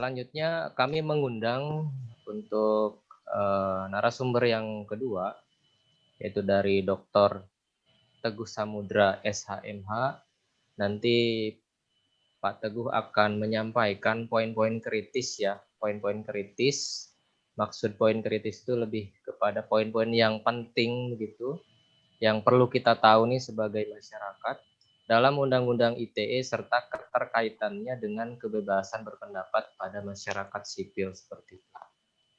selanjutnya kami mengundang untuk narasumber yang kedua, yaitu dari Dr. Teguh Samudra SHMH. Nanti Pak Teguh akan menyampaikan poin-poin kritis ya, poin-poin kritis. Maksud poin kritis itu lebih kepada poin-poin yang penting begitu, yang perlu kita tahu nih sebagai masyarakat dalam Undang-Undang ITE serta keterkaitannya dengan kebebasan berpendapat pada masyarakat sipil seperti itu.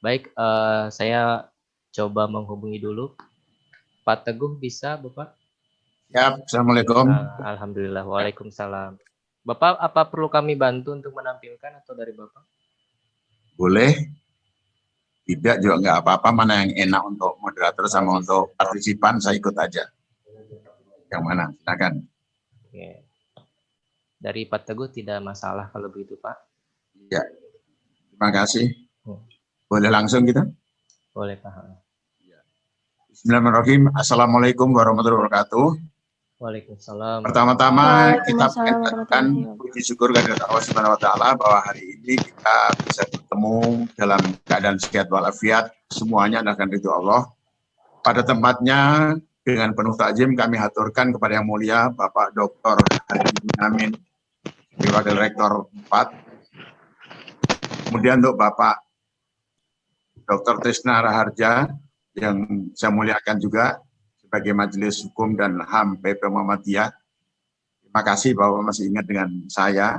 Baik, saya coba menghubungi dulu. Pak Teguh bisa, Bapak? Ya, Assalamualaikum. Alhamdulillah, waalaikumsalam. Bapak, apa perlu kami bantu untuk menampilkan atau dari Bapak? Boleh. Tidak juga nggak apa-apa, mana yang enak untuk moderator sama untuk partisipan, saya ikut aja. Yang mana? Silakan. Oke. Dari Pak Teguh tidak masalah kalau begitu, Pak. Ya, terima kasih. Boleh langsung kita? Boleh, Pak. Bismillahirrahmanirrahim. Assalamualaikum warahmatullahi wabarakatuh. Waalaikumsalam. Pertama-tama kita mengucapkan puji syukur kepada Allah Subhanahu wa taala bahwa hari ini kita bisa bertemu dalam keadaan sehat walafiat, semuanya adalah ridho Allah. Pada tempatnya dengan penuh takzim kami haturkan kepada yang mulia Bapak Dr. Haji Amin, Wakil Rektor 4. Kemudian untuk Bapak Dr. Trisna Raharja yang saya muliakan juga sebagai Majelis Hukum dan HAM PP Muhammadiyah. Terima kasih Bapak masih ingat dengan saya.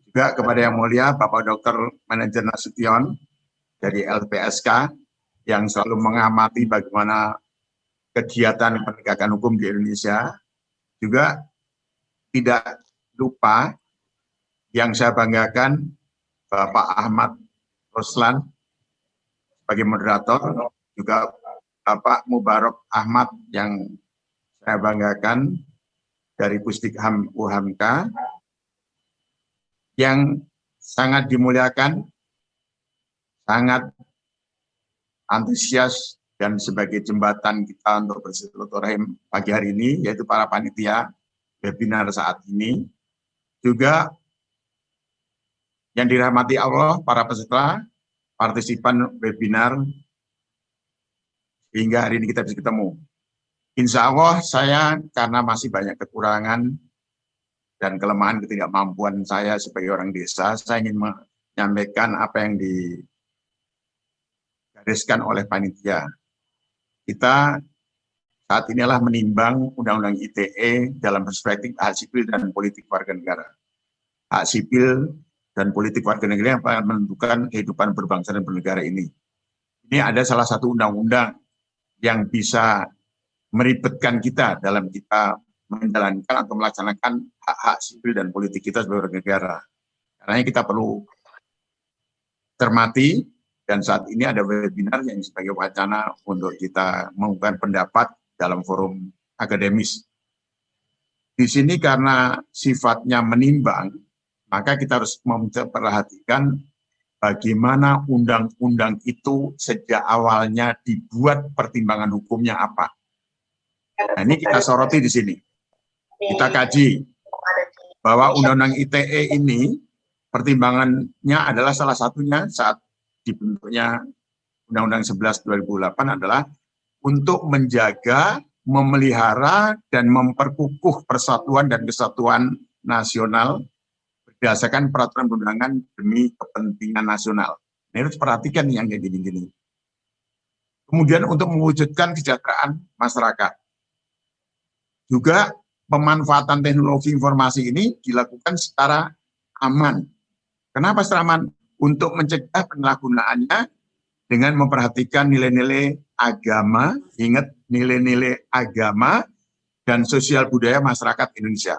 Juga kepada yang mulia Bapak Dr. Manager Nasution dari LPSK yang selalu mengamati bagaimana kegiatan penegakan hukum di Indonesia. Juga tidak lupa yang saya banggakan Bapak Ahmad Ruslan sebagai moderator, juga Bapak Mubarak Ahmad yang saya banggakan dari Pusdikham UHAMKA, yang sangat dimuliakan, sangat antusias dan sebagai jembatan kita untuk bersilaturahim pagi hari ini, yaitu para panitia webinar saat ini. Juga yang dirahmati Allah, para peserta, partisipan webinar, hingga hari ini kita bisa ketemu. Insya Allah saya karena masih banyak kekurangan dan kelemahan ketidakmampuan saya sebagai orang desa, saya ingin menyampaikan apa yang digariskan oleh panitia. Kita saat inilah menimbang Undang-Undang ITE dalam perspektif hak sipil dan politik warga negara. Hak sipil dan politik warga negara yang akan menentukan kehidupan berbangsa dan bernegara ini. Ini ada salah satu undang-undang yang bisa meribetkan kita dalam kita menjalankan atau melaksanakan hak-hak sipil dan politik kita sebagai warga negara. Karena kita perlu cermati, dan saat ini ada webinar yang sebagai wacana untuk kita mengungkapkan pendapat dalam forum akademis. Di sini karena sifatnya menimbang, maka kita harus memperhatikan bagaimana undang-undang itu sejak awalnya dibuat, pertimbangan hukumnya apa. Nah, ini kita soroti di sini. Kita kaji bahwa Undang-Undang ITE ini pertimbangannya adalah salah satunya saat dibentuknya Undang-Undang 11 2008 adalah untuk menjaga, memelihara, dan memperkukuh persatuan dan kesatuan nasional berdasarkan peraturan perundangan demi kepentingan nasional. Ini harus perhatikan yang kayak gini-gini. Kemudian untuk mewujudkan kesejahteraan masyarakat. Juga pemanfaatan teknologi informasi ini dilakukan secara aman. Kenapa secara aman? Untuk mencegah penyalahgunaannya dengan memperhatikan nilai-nilai agama, ingat nilai-nilai agama dan sosial budaya masyarakat Indonesia.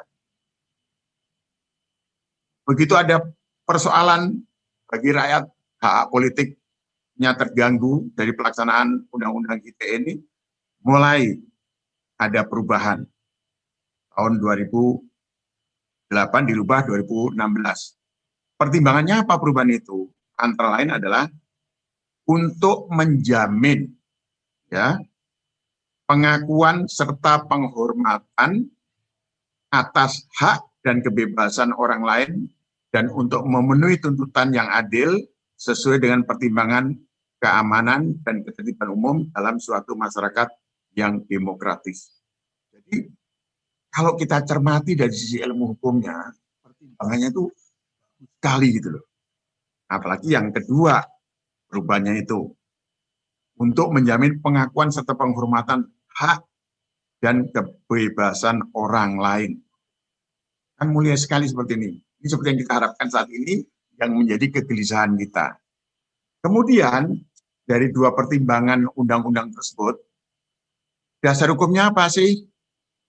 Begitu ada persoalan bagi rakyat, hak politiknya terganggu dari pelaksanaan Undang-Undang ITE ini, mulai ada perubahan. Tahun 2008 dirubah 2016. Pertimbangannya apa perubahan itu? Antara lain adalah untuk menjamin ya pengakuan serta penghormatan atas hak dan kebebasan orang lain dan untuk memenuhi tuntutan yang adil sesuai dengan pertimbangan keamanan dan ketertiban umum dalam suatu masyarakat yang demokratis. Jadi kalau kita cermati dari sisi ilmu hukumnya, pertimbangannya itu sekali gitu loh. Apalagi yang kedua perubahannya itu untuk menjamin pengakuan serta penghormatan hak dan kebebasan orang lain. Kan mulia sekali seperti ini. Ini seperti yang kita harapkan saat ini yang menjadi kegelisahan kita. Kemudian dari dua pertimbangan undang-undang tersebut, dasar hukumnya apa sih?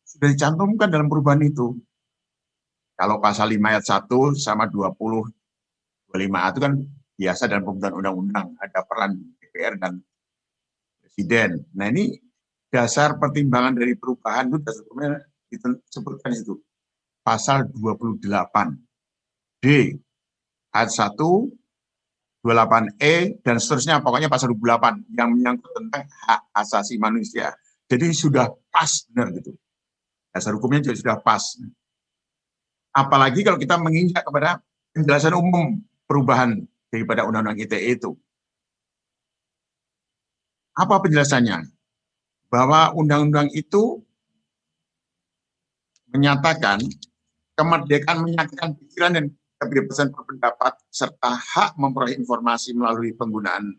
Sudah dicantumkan dalam perubahan itu. Kalau pasal 5 ayat 1 sama 20, 25A itu kan biasa dalam pembentukan undang-undang, ada peran DPR dan Presiden. Nah ini dasar pertimbangan dari perubahan itu dasar hukumnya disebutkan itu. Pasal 28D, ayat 1, 28E, dan seterusnya, pokoknya pasal 28 yang menyangkut tentang hak asasi manusia. Jadi sudah pas benar gitu. Dasar hukumnya juga sudah pas. Apalagi kalau kita menginjak kepada penjelasan umum perubahan daripada Undang-Undang ITE itu. Apa penjelasannya? Bahwa undang-undang itu menyatakan kemerdekaan menyatakan pikiran dan kebebasan berpendapat serta hak memperoleh informasi melalui penggunaan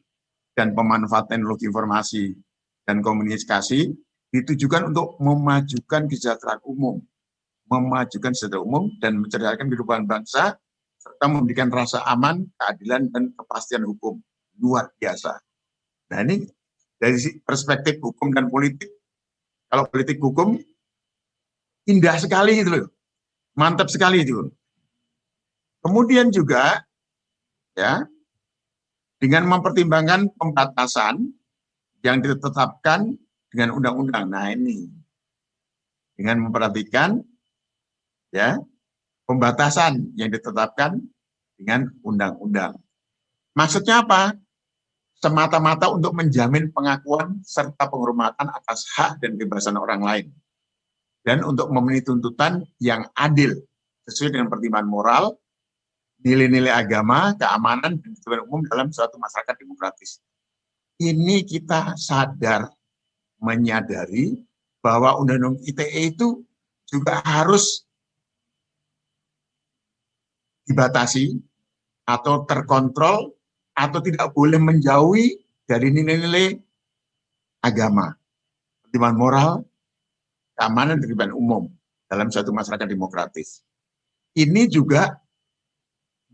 dan pemanfaatan teknologi informasi dan komunikasi ditujukan untuk memajukan kesejahteraan umum, dan mencerdakan kehidupan bangsa serta memberikan rasa aman, keadilan dan kepastian hukum. Luar biasa. Nah ini dari perspektif hukum dan politik, kalau politik hukum indah sekali gitu loh, mantap sekali itu. Kemudian juga ya dengan mempertimbangkan pembatasan yang ditetapkan dengan undang-undang. Nah ini dengan memperhatikan ya pembatasan yang ditetapkan dengan undang-undang. Maksudnya apa? Semata-mata untuk menjamin pengakuan serta penghormatan atas hak dan kebebasan orang lain. Dan untuk memenuhi tuntutan yang adil sesuai dengan pertimbangan moral, nilai-nilai agama, keamanan, dan ketertiban umum dalam suatu masyarakat demokratis. Ini kita sadar, menyadari bahwa Undang-Undang ITE itu juga harus dibatasi atau terkontrol atau tidak boleh menjauhi dari nilai-nilai agama, pertimbangan moral, keamanan, dan ketertiban umum dalam suatu masyarakat demokratis. Ini juga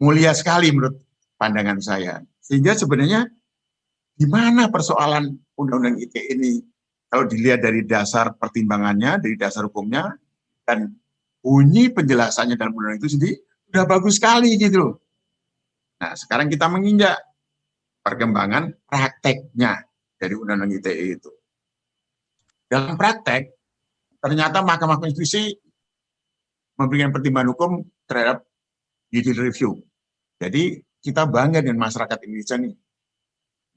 mulia sekali menurut pandangan saya. Sehingga sebenarnya di mana persoalan Undang-Undang ITE ini kalau dilihat dari dasar pertimbangannya, dari dasar hukumnya, dan bunyi penjelasannya dalam Undang-Undang itu sendiri, sudah bagus sekali gitu loh. Nah sekarang kita menginjak perkembangan prakteknya dari Undang-Undang ITE itu. Dalam praktek, ternyata Mahkamah Konstitusi memberikan pertimbangan hukum terhadap judicial review. Jadi kita bangga dengan masyarakat Indonesia nih.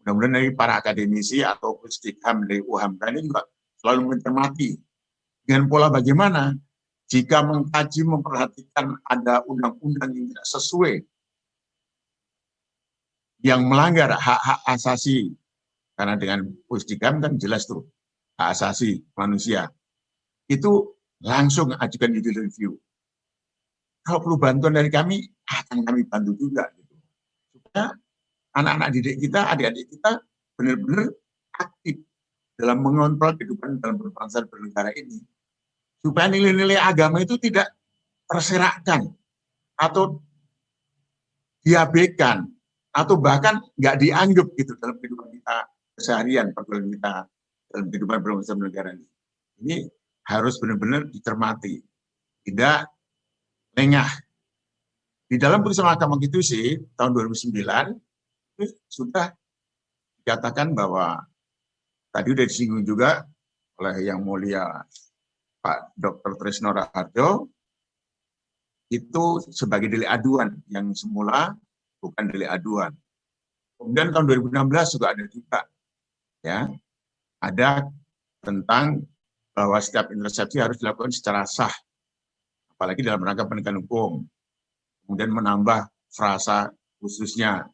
Mudah-mudahan dari para akademisi atau Pusdikam dari UHAMKA ini juga selalu mencermati dengan pola bagaimana jika mengkaji, memperhatikan ada undang-undang yang tidak sesuai, yang melanggar hak-hak asasi, karena dengan Pusdikam kan jelas tuh hak asasi manusia, itu langsung ajukan judicial review. Kalau perlu bantuan dari kami, akan kami bantu juga. Gitu. Supaya anak-anak didik kita, adik-adik kita benar-benar aktif dalam mengontrol kehidupan dalam berbangsa dan bernegara ini. Supaya nilai-nilai agama itu tidak terserakkan atau diabaikan atau bahkan nggak dianggap gitu dalam kehidupan kita seharian, pergaulan kita dalam kehidupan berbangsa dan bernegara ini. Ini harus benar-benar dicermati, tidak lengah. Di dalam putusan Mahkamah Konstitusi tahun 2009 itu sudah dikatakan bahwa tadi sudah disinggung juga oleh Yang Mulia Pak Dr. Tresno Raharjo, itu sebagai delik aduan yang semula bukan delik aduan. Kemudian tahun 2016 juga ada juga ya, ada tentang bahwa setiap intersepsi harus dilakukan secara sah, apalagi dalam rangka penegakan hukum. kemudian menambah frasa khususnya.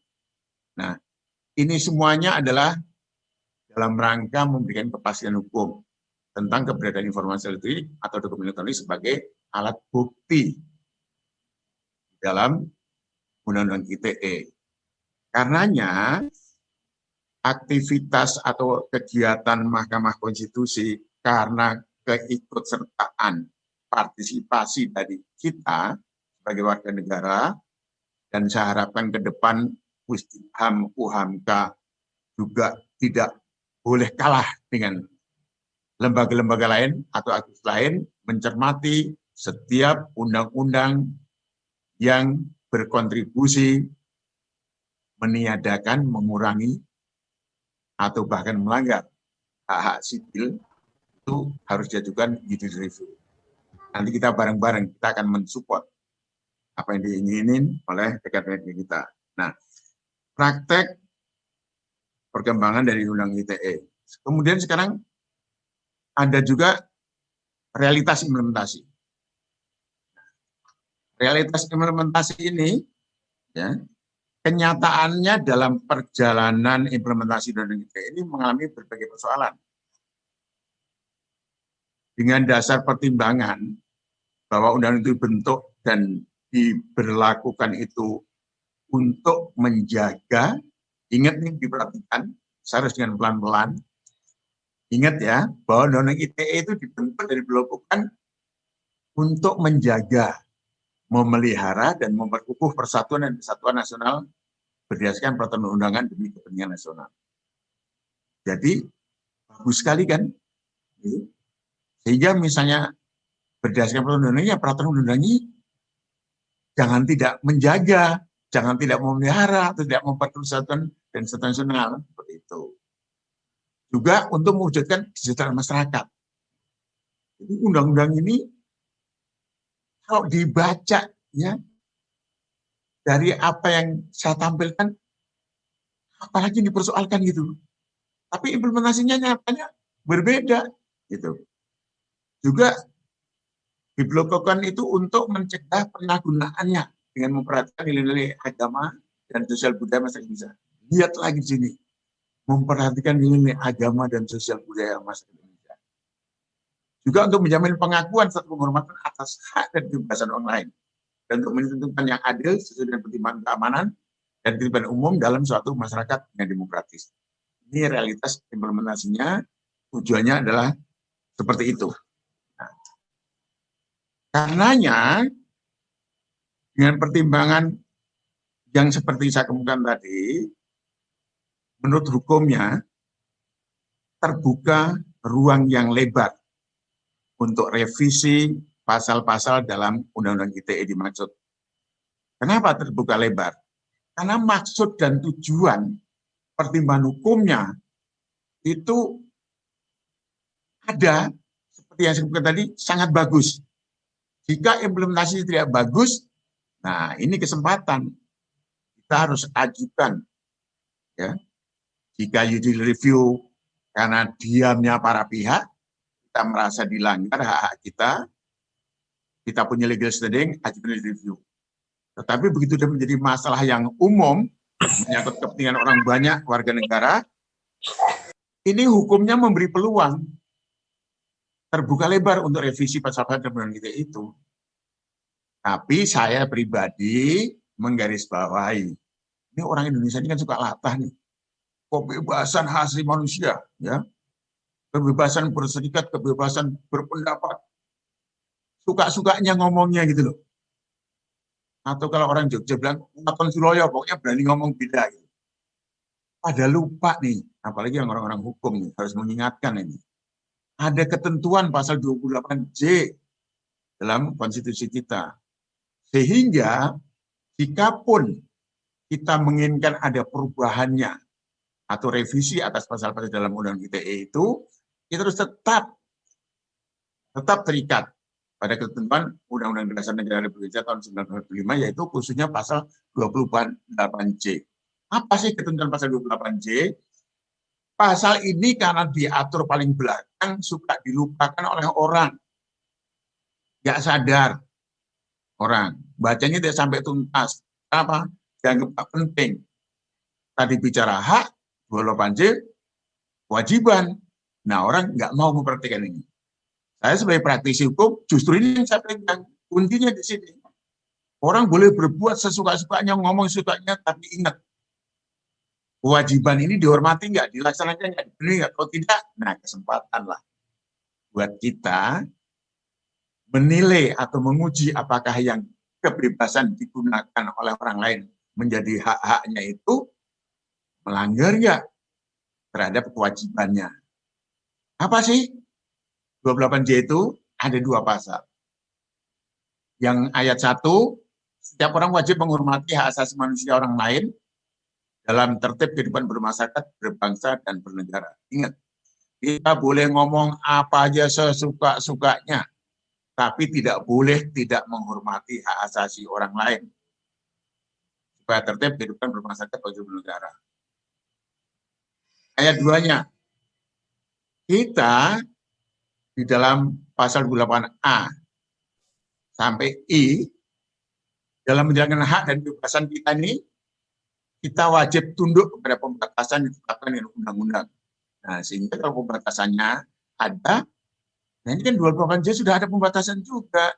Nah, ini semuanya adalah dalam rangka memberikan kepastian hukum tentang keberadaan informasi elektronik atau dokumen elektronik sebagai alat bukti dalam Undang-Undang ITE. Karenanya, aktivitas atau kegiatan Mahkamah Konstitusi karena keikutsertaan partisipasi dari kita sebagai warga negara, dan saya harapkan ke depan Pusdikham, UHAMK juga tidak boleh kalah dengan lembaga-lembaga lain atau aktivis lain mencermati setiap undang-undang yang berkontribusi meniadakan, mengurangi, atau bahkan melanggar hak-hak sipil, itu harus diajukan judicial review. Nanti kita bareng-bareng, kita akan mensupport apa yang diinginin oleh rekan-rekan kita. Nah, praktek perkembangan dari Undang ITE. Kemudian sekarang ada juga realitas implementasi. Realitas implementasi ini, ya, kenyataannya dalam perjalanan implementasi Undang-Undang ITE ini mengalami berbagai persoalan. Dengan dasar pertimbangan bahwa undang-undang itu dibentuk dan diberlakukan itu untuk menjaga, ingat nih diperhatikan, saya harus dengan pelan-pelan, ingat ya, bahwa Undang-Undang ITE itu dibentuk dan diberlakukan untuk menjaga, memelihara, dan memperkukuh persatuan dan kesatuan nasional berdasarkan peraturan undangan demi kepentingan nasional. Jadi, bagus sekali kan? Sehingga misalnya berdasarkan peraturan undang-undangnya jangan tidak menjaga, jangan tidak memelihara, atau tidak memperkuat persatuan dan kesatuan nasional, seperti itu. Juga untuk mewujudkan kesejahteraan masyarakat. Jadi undang-undang ini kalau dibaca ya dari apa yang saya tampilkan, apalagi dipersoalkan gitu. Tapi implementasinya nyatanya berbeda gitu. Juga diblokkan itu untuk mencegah penyalahgunaannya dengan memperhatikan nilai-nilai agama dan sosial budaya masyarakat Indonesia. Lihat lagi di sini, memperhatikan nilai agama dan sosial budaya masyarakat Indonesia. Juga untuk menjamin pengakuan serta penghormatan atas hak dan kebebasan online, dan untuk menentukan yang adil sesuai dengan pertimbangan keamanan dan ketertiban umum dalam suatu masyarakat yang demokratis. Ini realitas implementasinya, tujuannya adalah seperti itu. Nah, karenanya, dengan pertimbangan yang seperti saya kemukakan tadi, menurut hukumnya terbuka ruang yang lebar untuk revisi pasal-pasal dalam Undang-Undang ITE dimaksud. Kenapa terbuka lebar? Karena maksud dan tujuan pertimbangan hukumnya itu ada, seperti yang saya sebutkan tadi, sangat bagus. Jika implementasi tidak bagus, nah ini kesempatan. Kita harus ajukan. Ya. Jika judicial review karena diamnya para pihak, kita merasa dilanggar hak-hak kita punya legal standing, ajukan review. Tetapi begitu sudah menjadi masalah yang umum, menyangkut kepentingan orang banyak, warga negara, ini hukumnya memberi peluang terbuka lebar untuk revisi pasal-pasal dalam kita itu. Tapi saya pribadi menggarisbawahi, ini orang Indonesia ini kan suka latah nih, kebebasan hak asasi manusia, ya, kebebasan berserikat, kebebasan berpendapat, suka-sukanya ngomongnya gitu loh. Atau kalau orang Jogja bilang, Waton Suloyo, pokoknya berani ngomong beda. Gitu. Pada lupa nih, apalagi yang orang-orang hukum nih, harus mengingatkan ini. Ada ketentuan pasal 28J dalam konstitusi kita. Sehingga, jikapun kita menginginkan ada perubahannya atau revisi atas pasal-pasal dalam Undang-Undang ITE itu, kita harus tetap terikat pada ketentuan Undang-Undang Dasar Negara Republik Indonesia tahun 1945, yaitu khususnya pasal 28J. Apa sih ketentuan pasal 28J? Pasal ini karena diatur paling belakang suka dilupakan oleh orang. Nggak sadar. orang. Bacanya tidak sampai tuntas. Apa? Dianggap penting. Tadi bicara hak, 28J, kewajiban. Nah, orang nggak mau memperhatikan ini. Saya sebagai praktisi hukum, justru ini yang saya pegang. Kuncinya di sini. Orang boleh berbuat sesuka-sukanya, ngomong sukanya, tapi ingat, kewajiban ini dihormati nggak, dilaksanakan nggak, dipenuhi nggak. Kalau tidak, nah kesempatan lah buat kita menilai atau menguji apakah yang kebebasan digunakan oleh orang lain menjadi hak-haknya itu melanggar nggak terhadap kewajibannya. Apa sih 28J itu? Ada 2 pasal. Yang ayat 1, setiap orang wajib menghormati hak asasi manusia orang lain dalam tertib kehidupan bermasyarakat, berbangsa, dan bernegara. Ingat, kita boleh ngomong apa aja sesuka-sukanya, tapi tidak boleh tidak menghormati hak asasi orang lain supaya tertib kehidupan bermasyarakat, bangsa, dan bernegara. Ayat 2-nya, kita di dalam pasal 28A sampai I, dalam menjalankan hak dan kebebasan kita ini, kita wajib tunduk kepada pembatasan yang ditetapkan dengan undang-undang. Nah, sehingga kalau pembatasannya ada, nah ini kan 28J sudah ada pembatasan juga.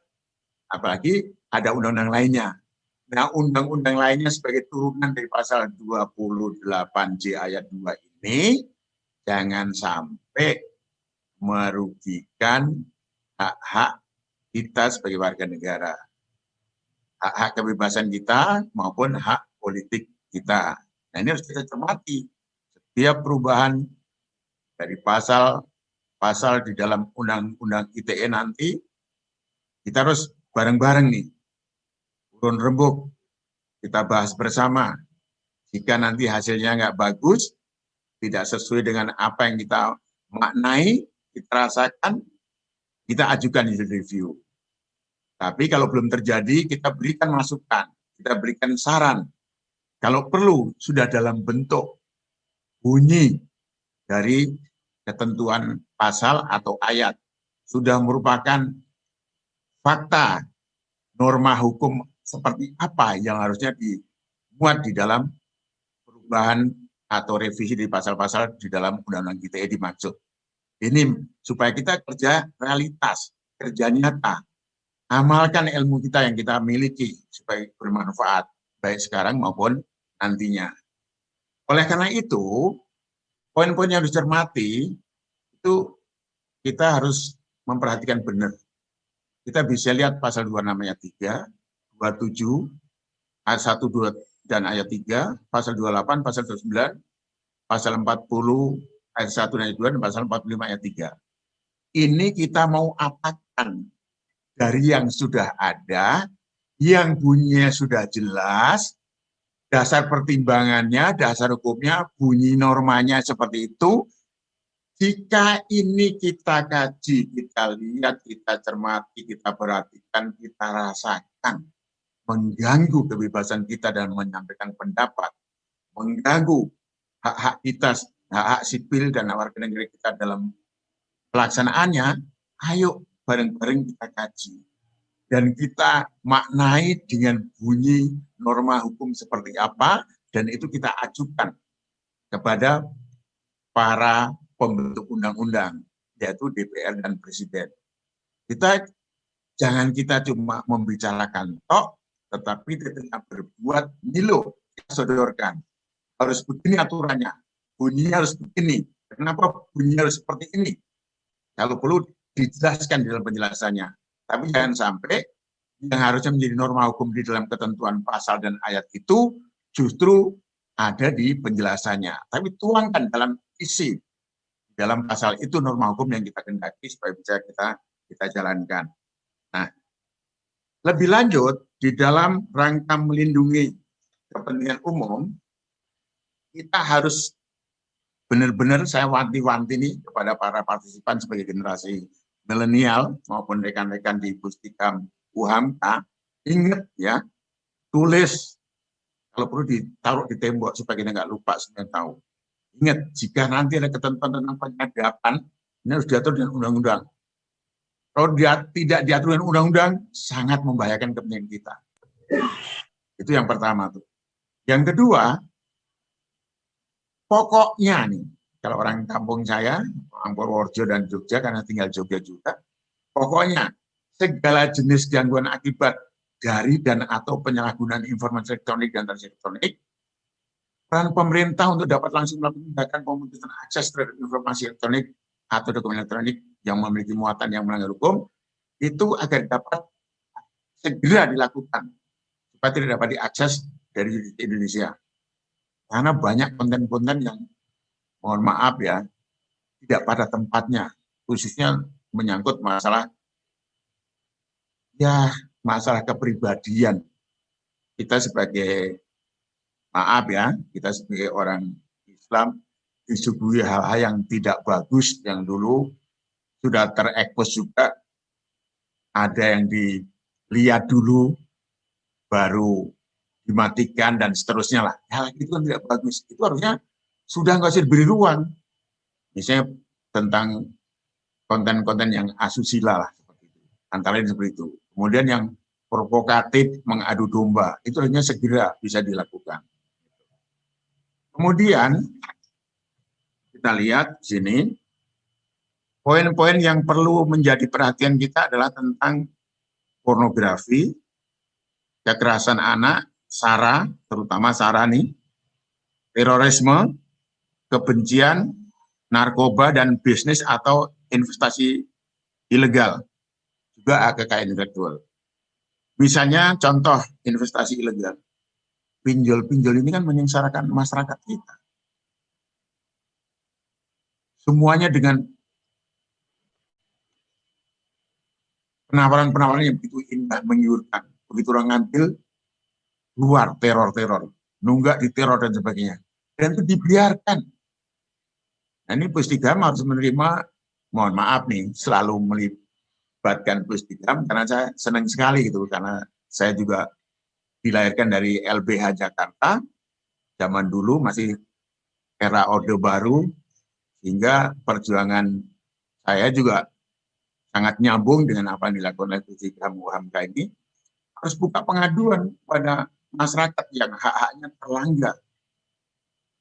Apalagi ada undang-undang lainnya. Nah, undang-undang lainnya sebagai turunan dari pasal 28J ayat 2 ini, jangan sampai merugikan hak-hak kita sebagai warga negara. Hak-hak kebebasan kita maupun hak politik kita. Nah, ini harus kita cermati. Setiap perubahan dari pasal di dalam undang-undang ITE nanti, kita harus bareng-bareng nih, urun rembuk, kita bahas bersama. Jika nanti hasilnya nggak bagus, tidak sesuai dengan apa yang kita maknai, kita rasakan, kita ajukan review. Tapi kalau belum terjadi, kita berikan masukan, kita berikan saran. Kalau perlu, sudah dalam bentuk bunyi dari ketentuan pasal atau ayat. Sudah merupakan fakta, norma hukum seperti apa yang harusnya dimuat di dalam perubahan atau revisi di pasal-pasal di dalam Undang-Undang ITE dimaksud. Ini supaya kita kerja realitas, kerja nyata, amalkan ilmu kita yang kita miliki supaya bermanfaat, baik sekarang maupun nantinya. Oleh karena itu, poin-poin yang dicermati, itu kita harus memperhatikan benar. Kita bisa lihat pasal 26 ayat 3, 27, ayat 1, 2, dan ayat 3, pasal 28, pasal 29, pasal 40, ayat 1 dan ayat 2, dan pasal 45 ayat 3. Ini kita mau apakan dari yang sudah ada, yang bunyinya sudah jelas, dasar pertimbangannya, dasar hukumnya, bunyi normanya seperti itu. Jika ini kita kaji, kita lihat, kita cermati, kita perhatikan, kita rasakan, mengganggu kebebasan kita dan menyampaikan pendapat, mengganggu hak-hak kita, hak-hak sipil dan warga negara kita dalam pelaksanaannya, ayo bareng-bareng kita kaji. Dan kita maknai dengan bunyi norma hukum seperti apa, dan itu kita ajukan kepada para pembentuk undang-undang, yaitu DPR dan Presiden. Jangan kita cuma membicarakan tok, tetapi ketika berbuat, nilo, kita sodorkan. Harus begini aturannya, bunyinya harus begini. Kenapa bunyinya harus seperti ini? Kalau perlu dijelaskan di dalam penjelasannya. Tapi jangan sampai yang harusnya menjadi norma hukum di dalam ketentuan pasal dan ayat itu justru ada di penjelasannya. Tapi tuangkan dalam isi dalam pasal itu norma hukum yang kita kendaki supaya bisa kita jalankan. Nah, lebih lanjut di dalam rangka melindungi kepentingan umum, kita harus benar-benar, saya wanti-wanti nih kepada para partisipan sebagai generasi milenial maupun rekan-rekan di Pustikam UHAMKA, ingat ya, tulis, kalau perlu ditaruh di tembok supaya kita nggak lupa, semua tahu. Ingat, jika nanti ada ketentuan tentang penyadapan, ini harus diatur dengan undang-undang. Kalau tidak diatur dengan undang-undang, sangat membahayakan kepentingan kita. Itu yang pertama tuh. Yang kedua, pokoknya nih, kalau orang kampung saya, orang Purworejo dan Jogja, karena tinggal Jogja juga, pokoknya segala jenis gangguan akibat dari dan atau penyalahgunaan informasi elektronik dan transaksi elektronik, peran pemerintah untuk dapat langsung melakukan tindakan pemutusan akses terhadap informasi elektronik atau dokumen elektronik yang memiliki muatan yang melanggar hukum, itu agar dapat segera dilakukan supaya tidak dapat diakses dari Indonesia. Karena banyak konten-konten yang, mohon maaf ya, tidak pada tempatnya, khususnya menyangkut masalah kepribadian. Kita sebagai, maaf ya, kita sebagai orang Islam disuguhi hal-hal yang tidak bagus, yang dulu sudah terekspos juga, ada yang dilihat dulu baru dimatikan dan seterusnya lah. Hal itu kan tidak bagus. Itu harusnya sudah nggak usah diberi ruang. Misalnya tentang konten-konten yang asusila lah, seperti itu. Antara lain seperti itu. Kemudian yang provokatif, mengadu domba, itu hanya segera bisa dilakukan. Kemudian kita lihat di sini, poin-poin yang perlu menjadi perhatian kita adalah tentang pornografi, kekerasan anak, SARA, terutama SARA nih, terorisme, kebencian, narkoba, dan bisnis atau investasi ilegal, juga kekayaan intelektual. Misalnya contoh investasi ilegal, pinjol-pinjol ini kan menyengsarakan masyarakat kita. Semuanya dengan penawaran-penawaran yang begitu indah, menggiurkan. Begitu orang ngambil, luar teror-teror, nunggak di teror dan sebagainya. Dan itu dibiarkan. Nah ini Pusdikam harus menerima, mohon maaf nih, selalu melibatkan Pusdikam, karena saya senang sekali gitu, karena saya juga dilahirkan dari LBH Jakarta, zaman dulu masih era Orde Baru, sehingga perjuangan saya juga sangat nyambung dengan apa yang dilakukan oleh Pusdikam UHAMK ini, harus buka pengaduan pada masyarakat yang hak-haknya terlanggar.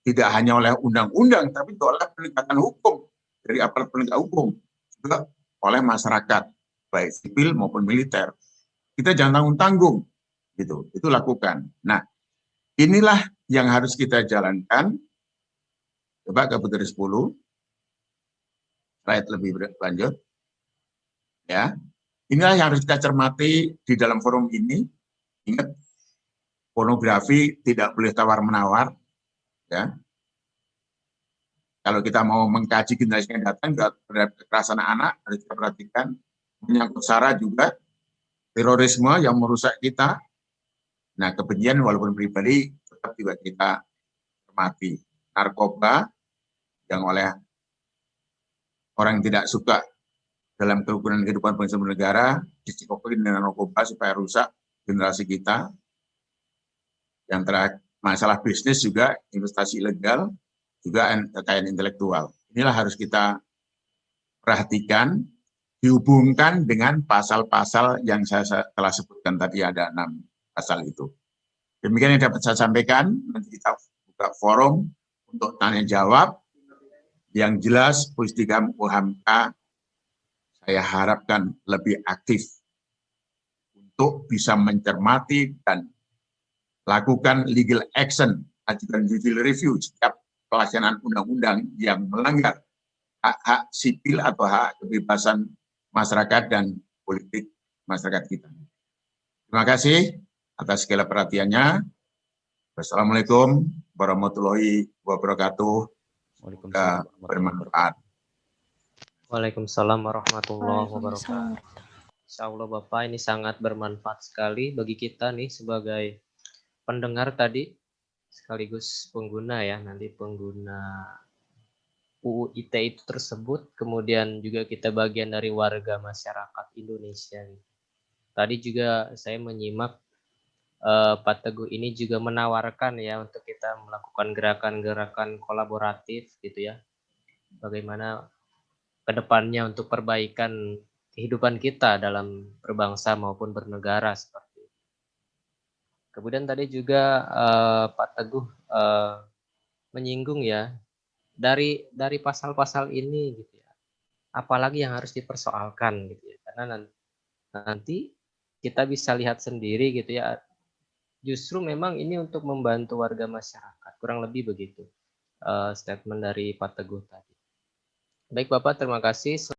Tidak hanya oleh undang-undang, tapi juga oleh penegakan hukum, dari aparat penegak hukum, juga oleh masyarakat, baik sipil maupun militer. Kita jangan tanggung-tanggung, gitu. Itu lakukan. Nah, inilah yang harus kita jalankan. Coba ke putri 10, slide lebih lanjut. Ya, inilah yang harus kita cermati di dalam forum ini. Ingat, pornografi tidak boleh tawar-menawar. Ya, kalau kita mau mengkaji generasi yang datang terhadap kekerasan anak, harus kita perhatikan. Menyangkut SARA juga, terorisme yang merusak kita. Nah, kebencian walaupun pribadi tetap juga kita cermati. Narkoba yang oleh orang yang tidak suka dalam kerukunan kehidupan bangsa dan negara, disikokin dengan narkoba supaya rusak generasi kita. Yang terakhir, masalah bisnis juga, investasi ilegal, juga kekayaan intelektual. Inilah harus kita perhatikan, dihubungkan dengan pasal-pasal yang saya telah sebutkan tadi, ada 6 pasal itu. Demikian yang dapat saya sampaikan. Nanti kita buka forum untuk tanya jawab. Yang jelas Pusdikam UHAMK saya harapkan lebih aktif untuk bisa mencermati dan lakukan legal action, ajukan judicial review setiap pelaksanaan undang-undang yang melanggar hak-hak sipil atau hak kebebasan masyarakat dan politik masyarakat kita. Terima kasih atas segala perhatiannya. Wassalamualaikum warahmatullahi wabarakatuh. Semoga bermanfaat. Waalaikumsalam warahmatullahi wabarakatuh. Insya Allah Bapak, ini sangat bermanfaat sekali bagi kita nih sebagai pendengar tadi, sekaligus pengguna ya, nanti pengguna UU ITE itu tersebut, kemudian juga kita bagian dari warga masyarakat Indonesia. Tadi juga saya menyimak Pak Teguh ini juga menawarkan ya untuk kita melakukan gerakan-gerakan kolaboratif gitu ya, bagaimana kedepannya untuk perbaikan kehidupan kita dalam berbangsa maupun bernegara seperti itu. Kemudian tadi juga Pak Teguh menyinggung ya dari pasal-pasal ini gitu ya. Apalagi yang harus dipersoalkan gitu ya. Karena nanti kita bisa lihat sendiri gitu ya. Justru memang ini untuk membantu warga masyarakat, kurang lebih begitu statement dari Pak Teguh tadi. Baik Bapak, terima kasih.